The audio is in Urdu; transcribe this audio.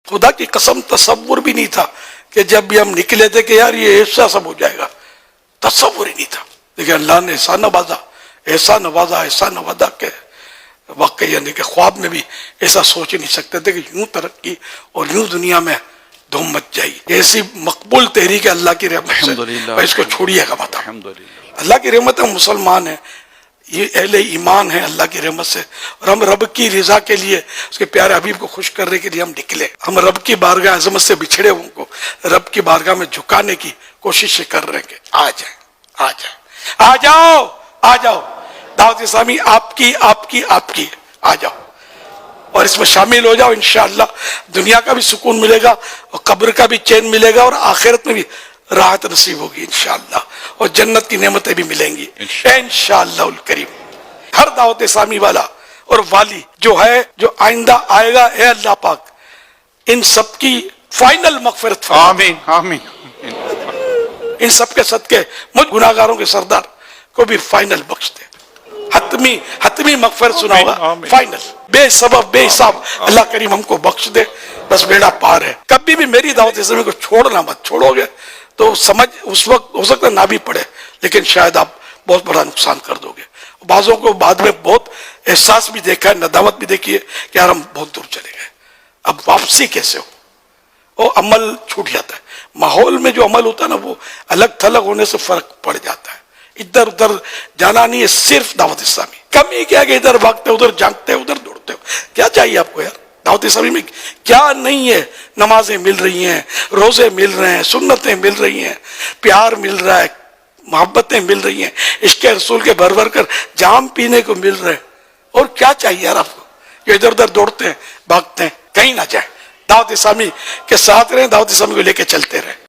خدا کی قسم تصور بھی نہیں تھا کہ جب بھی ہم نکلے تھے کہ یار یہ ایسا سب ہو جائے گا، تصور ہی نہیں تھا. لیکن اللہ نے ایسا نوازا کہ واقعی یعنی کہ خواب میں بھی ایسا سوچ ہی نہیں سکتے تھے کہ یوں ترقی اور یوں دنیا میں دھوم مچ جائے گی. ایسی مقبول تحریک ہے اللہ کی رحمت سے، اور اس کو چھوڑیے گا مت. اللہ کی رحمت ہے، مسلمان ہیں، یہ اہل ایمان ہے اللہ کی رحمت سے، اور ہم رب کی رضا کے لیے، اس کے پیارے حبیب کو خوش کرنے کے لیے ہم نکلے. ہم رب کی بارگاہ عظمت سے بچھڑے ہوں کو رب کی بارگاہ میں جھکانے کی کوشش کر رہے ہیں کہ آ جائیں، آ جائیں، آ جاؤ، آ جاؤ. دعوت اسلامی آپ کی آ جاؤ اور اس میں شامل ہو جاؤ. انشاءاللہ دنیا کا بھی سکون ملے گا اور قبر کا بھی چین ملے گا اور آخرت میں بھی راحت نصیب ہوگی انشاءاللہ، اور جنت کی نعمتیں بھی ملیں گی انشاءاللہ الکریم. ہر دعوت اسلامی والا اور والی جو ہے، جو آئندہ آئے گا، اے اللہ پاک ان سب کی فائنل مغفرت فرما. آمین آمین. ان سب کے صدقے مجھ گناہگاروں کے سردار کو بھی فائنل بخش دے. حتمی مغفرت سنا ہوگا، فائنل بے سبب بے حساب اللہ کریم ہم کو بخش دے. بس بیڑا پار ہے. کبھی بھی میری دعوت اسلامی کو چھوڑنا مت. چھوڑو گے تو سمجھ اس وقت ہو سکتا ہے نہ بھی پڑے، لیکن شاید آپ بہت بڑا نقصان کر دو گے. بعضوں کو بعد میں بہت احساس بھی دیکھا ہے، ندامت بھی دیکھی ہے کہ یار ہم بہت دور چلے گئے، اب واپسی کیسے ہو. وہ عمل چھوٹ جاتا ہے. ماحول میں جو عمل ہوتا ہے نا، وہ الگ تھلگ ہونے سے فرق پڑ جاتا ہے. ادھر ادھر جانا نہیں ہے صرف دعوت اسلامی. کمی کیا کہ ادھر بھاگتے ادھر جانگتے ادھر دوڑتے ہو. کیا چاہیے آپ کو یار؟ دعوت اسلامی میں کیا نہیں ہے؟ نمازیں مل رہی ہیں، روزے مل رہے ہیں، سنتیں مل رہی ہیں، پیار مل رہا ہے، محبتیں مل رہی ہیں، عشق رسول کے بھر بھر کر جام پینے کو مل رہے ہیں. اور کیا چاہیے یار آپ کو؟ یہ ادھر ادھر دوڑتے ہیں، بھاگتے ہیں، کہیں نہ جائیں. دعوت اسلامی کے ساتھ رہیں، دعوت اسلامی کو لے کے چلتے رہیں.